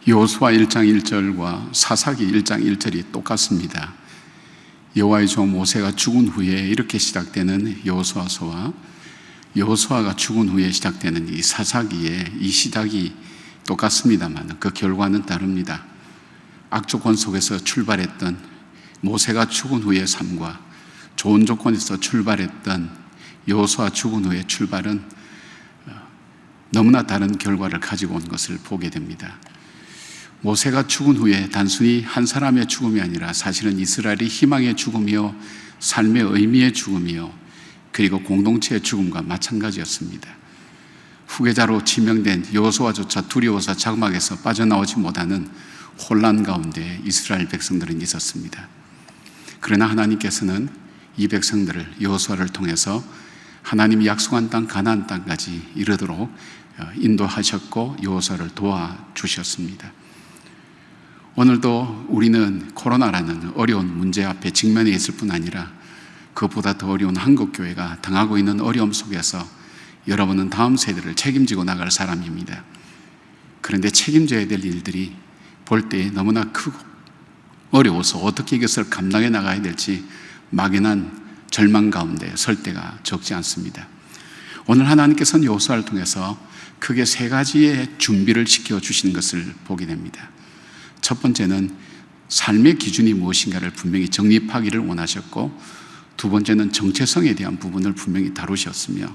여호수아 1장 1절과 사사기 1장 1절이 똑같습니다. 여호와의 종 모세가 죽은 후에 이렇게 시작되는 여호수아서와 여호수아가 죽은 후에 시작되는 이 사사기의 이 시작이 똑같습니다만 그 결과는 다릅니다. 악조건 속에서 출발했던 모세가 죽은 후의 삶과 좋은 조건에서 출발했던 여호수아 죽은 후의 출발은 너무나 다른 결과를 가지고 온 것을 보게 됩니다. 모세가 죽은 후에 단순히 한 사람의 죽음이 아니라 사실은 이스라엘이 희망의 죽음이요, 삶의 의미의 죽음이요, 그리고 공동체의 죽음과 마찬가지였습니다. 후계자로 지명된 여호수아조차 두려워서 장막에서 빠져나오지 못하는 혼란 가운데 이스라엘 백성들은 있었습니다. 그러나 하나님께서는 이 백성들을 여호수아를 통해서 하나님이 약속한 땅 가나안 땅까지 이르도록 인도하셨고 여호수아를 도와주셨습니다. 오늘도 우리는 코로나라는 어려운 문제 앞에 직면해 있을 뿐 아니라 그것보다 더 어려운 한국교회가 당하고 있는 어려움 속에서 여러분은 다음 세대를 책임지고 나갈 사람입니다. 그런데 책임져야 될 일들이 볼 때 너무나 크고 어려워서 어떻게 이것을 감당해 나가야 될지 막연한 절망 가운데 설 때가 적지 않습니다. 오늘 하나님께서는 여호수아를 통해서 크게 세 가지의 준비를 시켜주신 것을 보게 됩니다. 첫 번째는 삶의 기준이 무엇인가를 분명히 정립하기를 원하셨고, 두 번째는 정체성에 대한 부분을 분명히 다루셨으며,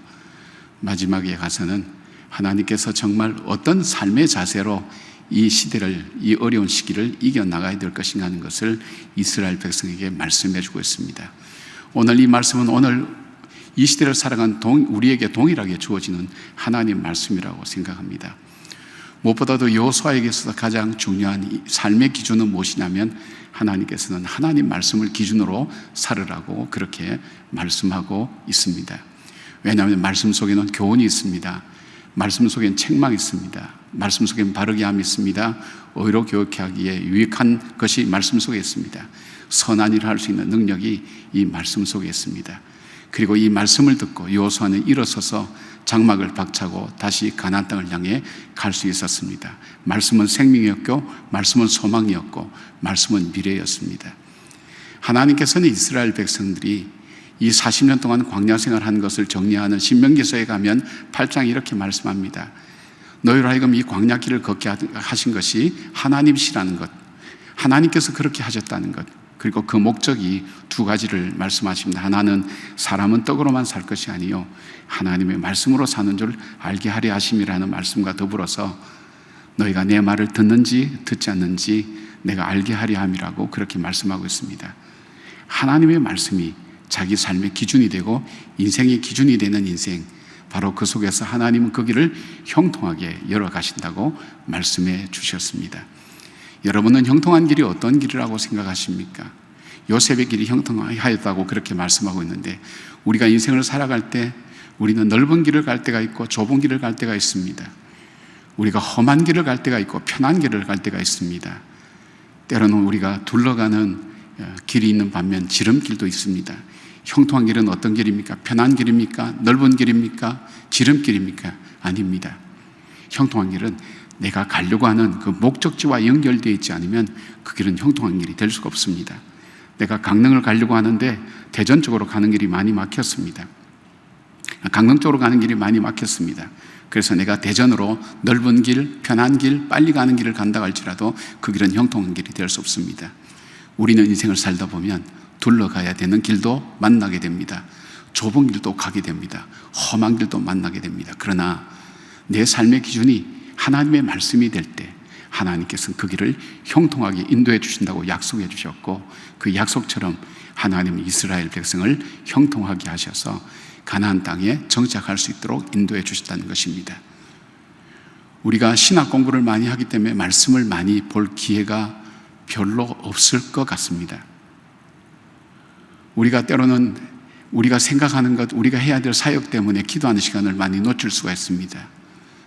마지막에 가서는 하나님께서 정말 어떤 삶의 자세로 이 시대를, 이 어려운 시기를 이겨나가야 될 것인가 하는 것을 이스라엘 백성에게 말씀해 주고 있습니다. 오늘 이 말씀은 오늘 이 시대를 살아간 우리에게 동일하게 주어지는 하나님 말씀이라고 생각합니다. 무엇보다도 여호수아에게 있어서 가장 중요한 삶의 기준은 무엇이냐면 하나님께서는 하나님 말씀을 기준으로 살으라고 그렇게 말씀하고 있습니다. 왜냐하면 말씀 속에는 교훈이 있습니다. 말씀 속에는 책망이 있습니다. 말씀 속에는 바르게 함이 있습니다. 의로 교육하기에 유익한 것이 말씀 속에 있습니다. 선한 일을 할 수 있는 능력이 이 말씀 속에 있습니다. 그리고 이 말씀을 듣고 여호수아는 일어서서 장막을 박차고 다시 가나안 땅을 향해 갈 수 있었습니다. 말씀은 생명이었고, 말씀은 소망이었고, 말씀은 미래였습니다. 하나님께서는 이스라엘 백성들이 이 40년 동안 광야 생활한 것을 정리하는 신명기서에 가면 8장이 이렇게 말씀합니다. 너희로 하여금 이 광야 길을 걷게 하신 것이 하나님이시라는 것, 하나님께서 그렇게 하셨다는 것, 그리고 그 목적이 두 가지를 말씀하십니다. 하나는 사람은 떡으로만 살 것이 아니요 하나님의 말씀으로 사는 줄 알게 하려 하심이라는 말씀과 더불어서 너희가 내 말을 듣는지 듣지 않는지 내가 알게 하려 함이라고 그렇게 말씀하고 있습니다. 하나님의 말씀이 자기 삶의 기준이 되고 인생의 기준이 되는 인생, 바로 그 속에서 하나님은 그 길을 형통하게 열어가신다고 말씀해 주셨습니다. 여러분은 형통한 길이 어떤 길이라고 생각하십니까? 요셉의 길이 형통하였다고 그렇게 말씀하고 있는데, 우리가 인생을 살아갈 때 우리는 넓은 길을 갈 때가 있고 좁은 길을 갈 때가 있습니다. 우리가 험한 길을 갈 때가 있고 편한 길을 갈 때가 있습니다. 때로는 우리가 둘러가는 길이 있는 반면 지름길도 있습니다. 형통한 길은 어떤 길입니까? 편한 길입니까? 넓은 길입니까? 지름길입니까? 아닙니다. 형통한 길은 내가 가려고 하는 그 목적지와 연결되어 있지 않으면 그 길은 형통한 길이 될 수가 없습니다. 내가 강릉을 가려고 하는데 대전 쪽으로 가는 길이 많이 막혔습니다. 강릉 쪽으로 가는 길이 많이 막혔습니다. 그래서 내가 대전으로 넓은 길, 편한 길, 빨리 가는 길을 간다 할지라도 그 길은 형통한 길이 될 수 없습니다. 우리는 인생을 살다 보면 둘러가야 되는 길도 만나게 됩니다. 좁은 길도 가게 됩니다. 험한 길도 만나게 됩니다. 그러나 내 삶의 기준이 하나님의 말씀이 될 때 하나님께서는 그 길을 형통하게 인도해 주신다고 약속해 주셨고, 그 약속처럼 하나님은 이스라엘 백성을 형통하게 하셔서 가나안 땅에 정착할 수 있도록 인도해 주셨다는 것입니다. 우리가 신학 공부를 많이 하기 때문에 말씀을 많이 볼 기회가 별로 없을 것 같습니다. 우리가 때로는 우리가 생각하는 것, 우리가 해야 될 사역 때문에 기도하는 시간을 많이 놓칠 수가 있습니다.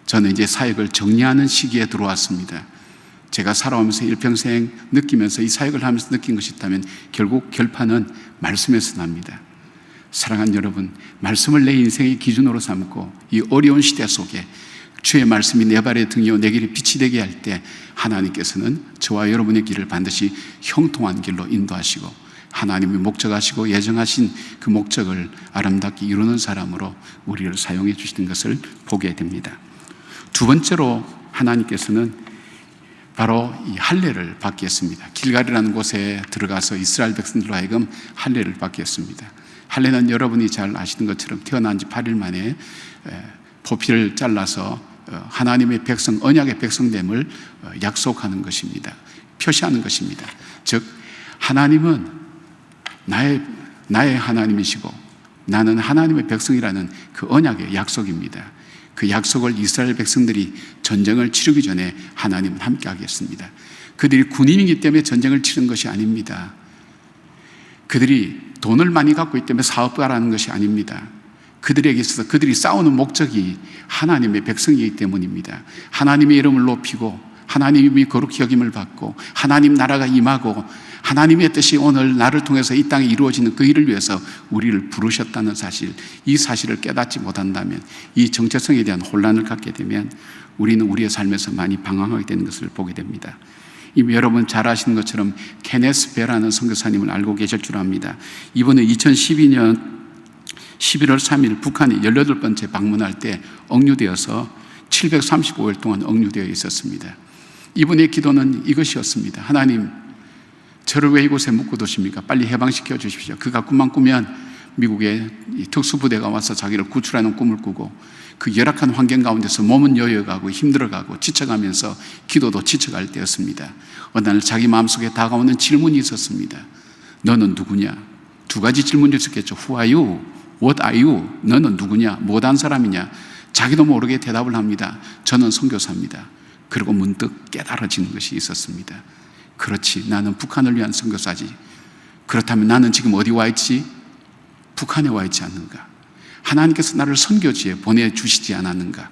저는 이제 사역을 정리하는 시기에 들어왔습니다. 제가 살아오면서 일평생 느끼면서 이 사역을 하면서 느낀 것이 있다면 결국 결판은 말씀에서 납니다. 사랑하는 여러분, 말씀을 내 인생의 기준으로 삼고 이 어려운 시대 속에 주의 말씀이 내 발의 등이요 내 길의 빛이 되게 할 때 하나님께서는 저와 여러분의 길을 반드시 형통한 길로 인도하시고 하나님이 목적하시고 예정하신 그 목적을 아름답게 이루는 사람으로 우리를 사용해 주시는 것을 보게 됩니다. 두 번째로 하나님께서는 바로 이 할례를 받게 했습니다. 길갈이라는 곳에 들어가서 이스라엘 백성들로 하여금 할례를 받게 했습니다. 할례는 여러분이 잘 아시는 것처럼 태어난 지 8일 만에 포피를 잘라서 하나님의 백성, 언약의 백성됨을 약속하는 것입니다. 표시하는 것입니다. 즉 하나님은 나의 하나님이시고 나는 하나님의 백성이라는 그 언약의 약속입니다. 그 약속을 이스라엘 백성들이 전쟁을 치르기 전에 하나님은 함께 하겠습니다. 그들이 군인이기 때문에 전쟁을 치른 것이 아닙니다. 그들이 돈을 많이 갖고 있기 때문에 사업가라는 것이 아닙니다. 그들에게 있어서 그들이 싸우는 목적이 하나님의 백성이기 때문입니다. 하나님의 이름을 높이고 하나님이 거룩히 여김을 받고 하나님 나라가 임하고 하나님의 뜻이 오늘 나를 통해서 이 땅에 이루어지는 그 일을 위해서 우리를 부르셨다는 사실, 이 사실을 깨닫지 못한다면, 이 정체성에 대한 혼란을 갖게 되면 우리는 우리의 삶에서 많이 방황하게 되는 것을 보게 됩니다. 이미 여러분 잘 아시는 것처럼 케네스 베라는 선교사님을 알고 계실 줄 압니다. 이번에 2012년 11월 3일 북한에 18번째 방문할 때 억류되어서 735일 동안 억류되어 있었습니다. 이분의 기도는 이것이었습니다. 하나님, 저를 왜 이곳에 묶어두십니까? 빨리 해방시켜 주십시오. 그가 꿈만 꾸면 미국의 특수부대가 와서 자기를 구출하는 꿈을 꾸고 그 열악한 환경 가운데서 몸은 여여가고 힘들어가고 지쳐가면서 기도도 지쳐갈 때였습니다. 어느 날 자기 마음속에 다가오는 질문이 있었습니다. 너는 누구냐? 두 가지 질문이 있었겠죠. Who are you? What are you? 너는 누구냐? 못한 사람이냐? 자기도 모르게 대답을 합니다. 저는 선교사입니다. 그리고 문득 깨달아지는 것이 있었습니다. 그렇지, 나는 북한을 위한 선교사지. 그렇다면 나는 지금 어디 와 있지? 북한에 와 있지 않는가? 하나님께서 나를 선교지에 보내주시지 않았는가?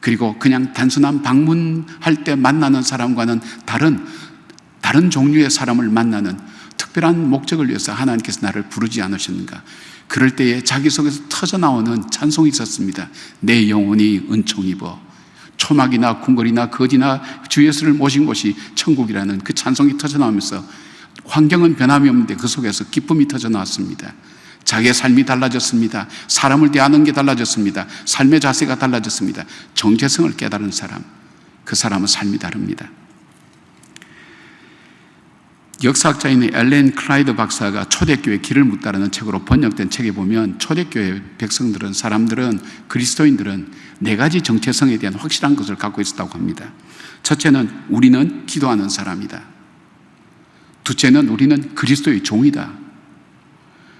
그리고 그냥 단순한 방문할 때 만나는 사람과는 다른 종류의 사람을 만나는 특별한 목적을 위해서 하나님께서 나를 부르지 않으셨는가? 그럴 때에 자기 속에서 터져나오는 찬송이 있었습니다. 내 영혼이 은총 입어 초막이나 궁궐이나 거지나 주 예수를 모신 곳이 천국이라는 그 찬송이 터져나오면서 환경은 변함이 없는데 그 속에서 기쁨이 터져나왔습니다. 자기의 삶이 달라졌습니다. 사람을 대하는 게 달라졌습니다. 삶의 자세가 달라졌습니다. 정체성을 깨달은 사람, 그 사람은 삶이 다릅니다. 역사학자인 엘렌 클라이드 박사가 초대교회 길을 묻다라는 책으로 번역된 책에 보면 초대교회 백성들은, 사람들은, 그리스도인들은 네 가지 정체성에 대한 확실한 것을 갖고 있었다고 합니다. 첫째는 우리는 기도하는 사람이다. 둘째는 우리는 그리스도의 종이다.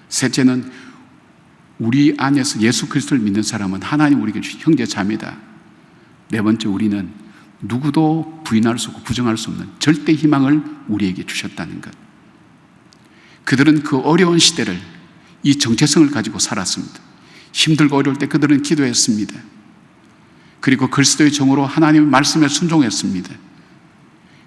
셋째는 우리 안에서 예수 그리스도를 믿는 사람은 하나님 우리에게 주신 형제 자매다. 네 번째, 우리는 누구도 부인할 수 없고 부정할 수 없는 절대 희망을 우리에게 주셨다는 것. 그들은 그 어려운 시대를 이 정체성을 가지고 살았습니다. 힘들고 어려울 때 그들은 기도했습니다. 그리고 그리스도의 종으로 하나님의 말씀에 순종했습니다.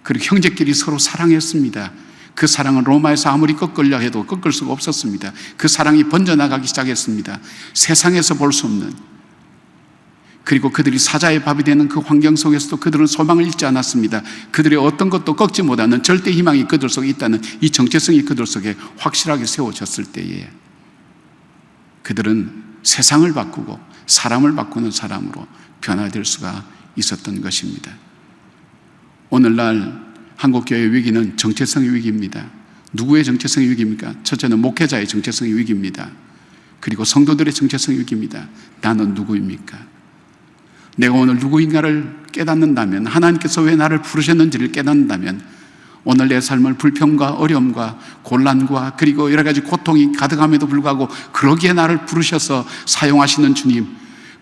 그리고 형제끼리 서로 사랑했습니다. 그 사랑은 로마에서 아무리 꺾으려 해도 꺾을 수가 없었습니다. 그 사랑이 번져나가기 시작했습니다. 세상에서 볼 수 없는, 그리고 그들이 사자의 밥이 되는 그 환경 속에서도 그들은 소망을 잃지 않았습니다. 그들의 어떤 것도 꺾지 못하는 절대 희망이 그들 속에 있다는 이 정체성이 그들 속에 확실하게 세워졌을 때에 그들은 세상을 바꾸고 사람을 바꾸는 사람으로 변화될 수가 있었던 것입니다. 오늘날 한국교회의 위기는 정체성의 위기입니다. 누구의 정체성의 위기입니까? 첫째는 목회자의 정체성의 위기입니다. 그리고 성도들의 정체성의 위기입니다. 나는 누구입니까? 내가 오늘 누구인가를 깨닫는다면, 하나님께서 왜 나를 부르셨는지를 깨닫는다면, 오늘 내 삶을 불평과 어려움과 곤란과 그리고 여러 가지 고통이 가득함에도 불구하고 그러기에 나를 부르셔서 사용하시는 주님,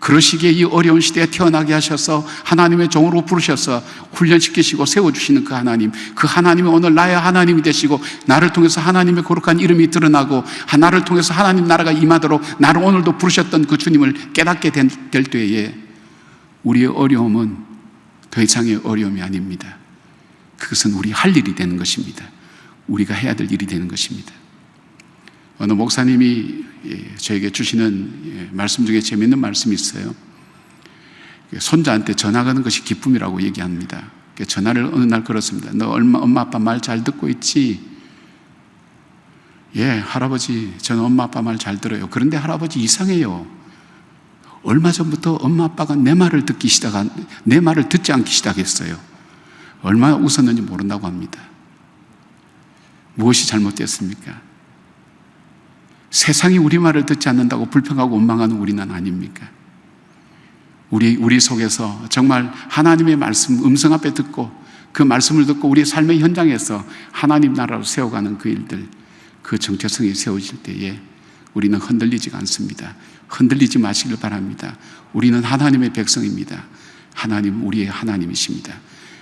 그러시기에 이 어려운 시대에 태어나게 하셔서 하나님의 종으로 부르셔서 훈련시키시고 세워주시는 그 하나님이 오늘 나의 하나님이 되시고 나를 통해서 하나님의 거룩한 이름이 드러나고 나를 통해서 하나님 나라가 임하도록 나를 오늘도 부르셨던 그 주님을 깨닫게 될 때에 우리의 어려움은 더 이상의 어려움이 아닙니다. 그것은 우리 할 일이 되는 것입니다. 우리가 해야 될 일이 되는 것입니다. 어느 목사님이 저에게 주시는 말씀 중에 재미있는 말씀이 있어요. 손자한테 전화 거는 것이 기쁨이라고 얘기합니다. 전화를 어느 날 걸었습니다. 너 엄마 아빠 말 잘 듣고 있지? 예, 할아버지, 저는 엄마 아빠 말 잘 들어요. 그런데 할아버지 이상해요. 얼마 전부터 엄마 아빠가 내 말을 듣지 않기 시작했어요. 얼마나 웃었는지 모른다고 합니다. 무엇이 잘못됐습니까? 세상이 우리 말을 듣지 않는다고 불평하고 원망하는 우리는 아닙니까? 우리 속에서 정말 하나님의 말씀 음성 앞에 듣고 그 말씀을 듣고 우리 삶의 현장에서 하나님 나라로 세워가는 그 일들, 그 정체성이 세워질 때에 우리는 흔들리지가 않습니다. 흔들리지 마시길 바랍니다. 우리는 하나님의 백성입니다. 하나님, 우리의 하나님이십니다.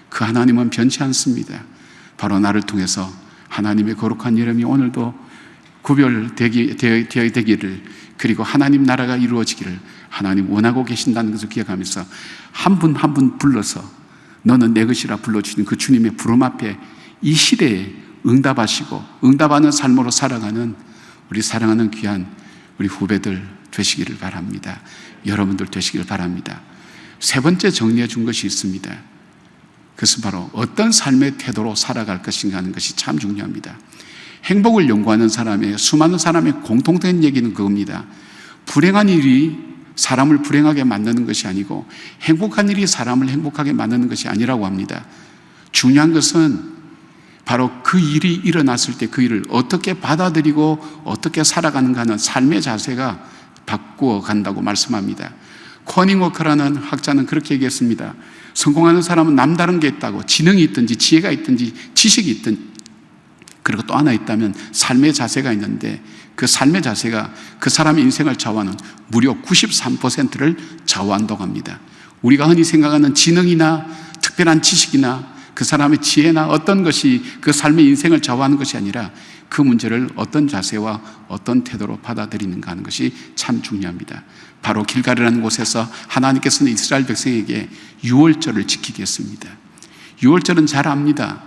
그 하나님은 변치 않습니다. 바로 나를 통해서 하나님의 거룩한 이름이 오늘도 구별되기를, 그리고 하나님 나라가 이루어지기를 하나님 원하고 계신다는 것을 기억하면서 한 분 한 분 불러서 너는 내 것이라 불러주신 그 주님의 부름 앞에 이 시대에 응답하시고 응답하는 삶으로 살아가는 우리 사랑하는 귀한 우리 후배들 되시기를 바랍니다. 여러분들 되시기를 바랍니다. 세 번째 정리해 준 것이 있습니다. 그것은 바로 어떤 삶의 태도로 살아갈 것인가 하는 것이 참 중요합니다. 행복을 연구하는 사람의 수많은 사람의 공통된 얘기는 그겁니다. 불행한 일이 사람을 불행하게 만드는 것이 아니고 행복한 일이 사람을 행복하게 만드는 것이 아니라고 합니다. 중요한 것은 바로 그 일이 일어났을 때 그 일을 어떻게 받아들이고 어떻게 살아가는가 하는 삶의 자세가 바꾸어 간다고 말씀합니다. 커닝워커라는 학자는 그렇게 얘기했습니다. 성공하는 사람은 남다른 게 있다고, 지능이 있든지 지혜가 있든지 지식이 있든, 그리고 또 하나 있다면 삶의 자세가 있는데 그 삶의 자세가 그 사람의 인생을 좌우하는 무려 93%를 좌우한다고 합니다. 우리가 흔히 생각하는 지능이나 특별한 지식이나 그 사람의 지혜나 어떤 것이 그 삶의 인생을 좌우하는 것이 아니라 그 문제를 어떤 자세와 어떤 태도로 받아들이는가 하는 것이 참 중요합니다. 바로 길갈이라는 곳에서 하나님께서는 이스라엘 백성에게 유월절을 지키게 했습니다. 유월절은 잘 압니다.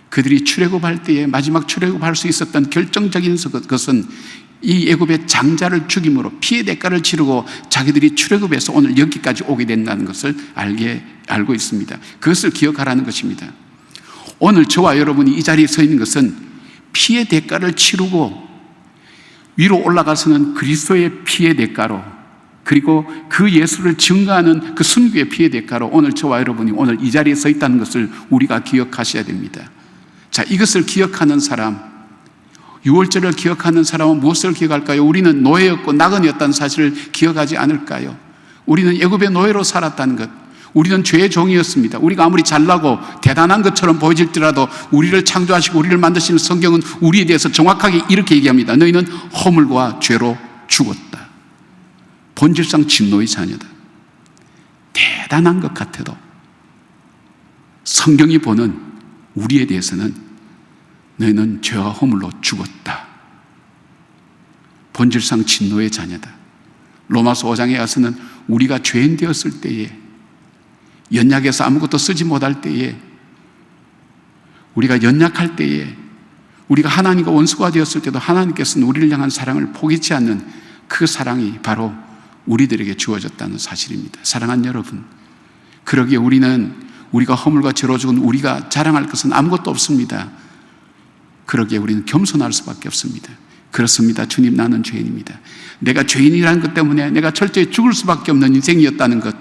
그들이 출애굽할 때에 마지막 출애굽할 수 있었던 결정적인 것은 이 애굽의 장자를 죽임으로 피해 대가를 치르고 자기들이 출애굽해서 오늘 여기까지 오게 된다는 것을 알고 있습니다. 그것을 기억하라는 것입니다. 오늘 저와 여러분이 이 자리에 서 있는 것은 피해 대가를 치르고 위로 올라가서는 그리스도의 피해 대가로, 그리고 그 예수를 증거하는 그 순교의 피해 대가로 오늘 저와 여러분이 오늘 이 자리에 서 있다는 것을 우리가 기억하셔야 됩니다. 자, 이것을 기억하는 사람, 유월절을 기억하는 사람은 무엇을 기억할까요? 우리는 노예였고 나그네였다는 사실을 기억하지 않을까요? 우리는 애굽의 노예로 살았다는 것, 우리는 죄의 종이었습니다. 우리가 아무리 잘나고 대단한 것처럼 보여질지라도 우리를 창조하시고 우리를 만드시는 성경은 우리에 대해서 정확하게 이렇게 얘기합니다. 너희는 허물과 죄로 죽었다. 본질상 진노의 자녀다. 대단한 것 같아도 성경이 보는 우리에 대해서는 너희는 죄와 허물로 죽었다. 본질상 진노의 자녀다. 로마서 5장에 가서는 우리가 죄인 되었을 때에, 연약해서 아무것도 쓰지 못할 때에, 우리가 연약할 때에, 우리가 하나님과 원수가 되었을 때도 하나님께서는 우리를 향한 사랑을 포기치 않는 그 사랑이 바로 우리들에게 주어졌다는 사실입니다. 사랑하는 여러분, 그러기에 우리가 허물과 죄로 죽은 우리가 자랑할 것은 아무것도 없습니다. 그러기에 우리는 겸손할 수밖에 없습니다. 그렇습니다. 주님, 나는 죄인입니다. 내가 죄인이라는 것 때문에 내가 철저히 죽을 수밖에 없는 인생이었다는 것,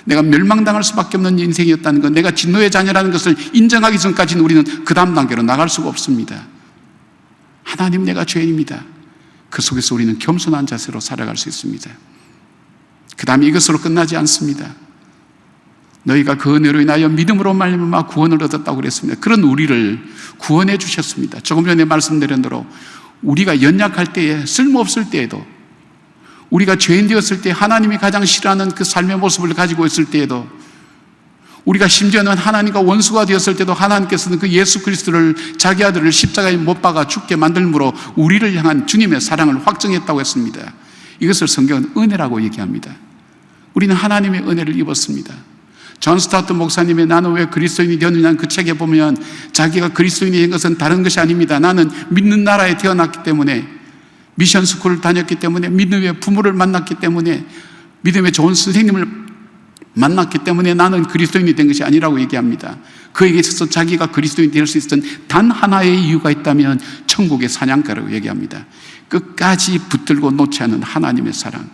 내가 멸망당할 수밖에 없는 인생이었다는 것, 내가 진노의 자녀라는 것을 인정하기 전까지는 우리는 그 다음 단계로 나갈 수가 없습니다. 하나님, 내가 죄인입니다. 그 속에서 우리는 겸손한 자세로 살아갈 수 있습니다. 그 다음에 이것으로 끝나지 않습니다. 너희가 그 은혜로 인하여 믿음으로 말미암아 구원을 얻었다고 그랬습니다. 그런 우리를 구원해 주셨습니다. 조금 전에 말씀드린 대로 우리가 연약할 때에, 쓸모없을 때에도, 우리가 죄인 되었을 때 하나님이 가장 싫어하는 그 삶의 모습을 가지고 있을 때에도, 우리가 심지어는 하나님과 원수가 되었을 때도 하나님께서는 그 예수 그리스도를, 자기 아들을 십자가에 못 박아 죽게 만들므로 우리를 향한 주님의 사랑을 확증했다고 했습니다. 이것을 성경은 은혜라고 얘기합니다. 우리는 하나님의 은혜를 입었습니다. 존 스타트 목사님의 나는 왜 그리스도인이 되었느냐는 그 책에 보면 자기가 그리스도인이 된 것은 다른 것이 아닙니다. 나는 믿는 나라에 태어났기 때문에, 미션 스쿨을 다녔기 때문에, 믿음의 부모를 만났기 때문에, 믿음의 좋은 선생님을 만났기 때문에 나는 그리스도인이 된 것이 아니라고 얘기합니다. 그에게 있어서 자기가 그리스도인이 될 수 있었던 단 하나의 이유가 있다면 천국의 사냥가라고 얘기합니다. 끝까지 붙들고 놓지 않은 하나님의 사랑,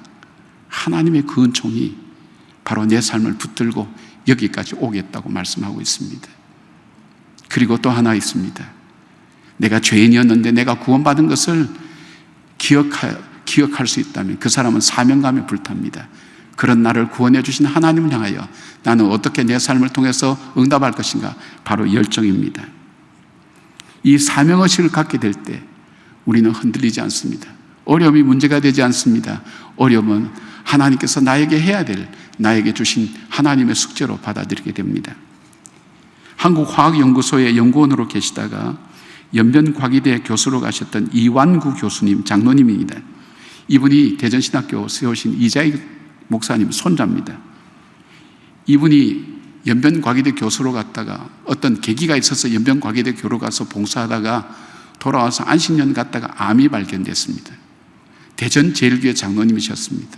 하나님의 그 은총이 바로 내 삶을 붙들고 여기까지 오겠다고 말씀하고 있습니다. 그리고 또 하나 있습니다. 내가 죄인이었는데 내가 구원받은 것을 기억할 수 있다면 그 사람은 사명감에 불탑니다. 그런 나를 구원해 주신 하나님을 향하여 나는 어떻게 내 삶을 통해서 응답할 것인가? 바로 열정입니다. 이 사명의식을 갖게 될 때 우리는 흔들리지 않습니다. 어려움이 문제가 되지 않습니다. 어려움은 하나님께서 나에게 해야 될, 나에게 주신 하나님의 숙제로 받아들이게 됩니다. 한국화학연구소의 연구원으로 계시다가 연변과기대 교수로 가셨던 이완구 교수님, 장로님입니다. 이분이 대전신학교 세우신 이자익 목사님 손자입니다. 이분이 연변과기대 교수로 갔다가 어떤 계기가 있어서 연변과기대 교로 가서 봉사하다가 돌아와서 안식년 갔다가 암이 발견됐습니다. 대전제일교회 장로님이셨습니다.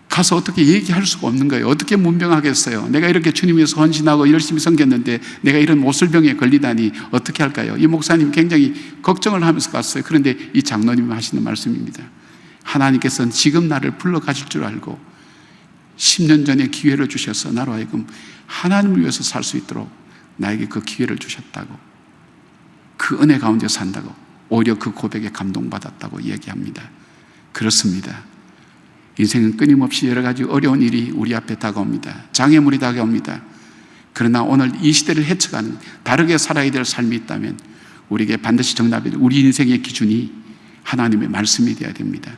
가서 어떻게 얘기할 수가 없는 거예요. 어떻게 문병하겠어요? 내가 이렇게 주님 위해서 헌신하고 열심히 섬겼는데 내가 이런 모슬병에 걸리다니 어떻게 할까요? 이 목사님 굉장히 걱정을 하면서 갔어요. 그런데 이 장로님이 하시는 말씀입니다. 하나님께서는 지금 나를 불러가실 줄 알고 10년 전에 기회를 주셔서 나로 하여금 하나님을 위해서 살 수 있도록 나에게 그 기회를 주셨다고, 그 은혜 가운데 산다고, 오히려 그 고백에 감동받았다고 얘기합니다. 그렇습니다. 인생은 끊임없이 여러 가지 어려운 일이 우리 앞에 다가옵니다. 장애물이 다가옵니다. 그러나 오늘 이 시대를 헤쳐가는 다르게 살아야 될 삶이 있다면 우리에게 반드시 정답이 될 우리 인생의 기준이 하나님의 말씀이 되어야 됩니다.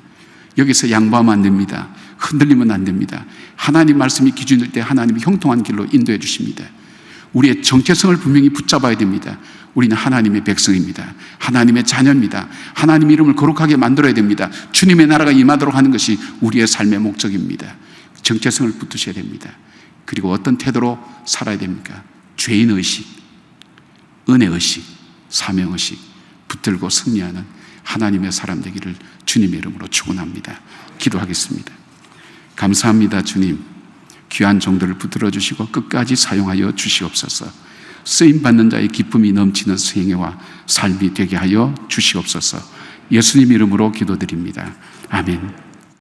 여기서 양보하면 안 됩니다. 흔들리면 안 됩니다. 하나님 말씀이 기준일 때 하나님이 형통한 길로 인도해 주십니다. 우리의 정체성을 분명히 붙잡아야 됩니다. 우리는 하나님의 백성입니다. 하나님의 자녀입니다. 하나님 이름을 거룩하게 만들어야 됩니다. 주님의 나라가 임하도록 하는 것이 우리의 삶의 목적입니다. 정체성을 붙드셔야 됩니다. 그리고 어떤 태도로 살아야 됩니까? 죄인의식, 은혜의식, 사명의식 붙들고 승리하는 하나님의 사람 되기를 주님의 이름으로 축원합니다. 기도하겠습니다. 감사합니다. 주님, 귀한 종들을 붙들어 주시고 끝까지 사용하여 주시옵소서. 쓰임받는 자의 기쁨이 넘치는 생애와 삶이 되게 하여 주시옵소서. 예수님 이름으로 기도드립니다. 아멘.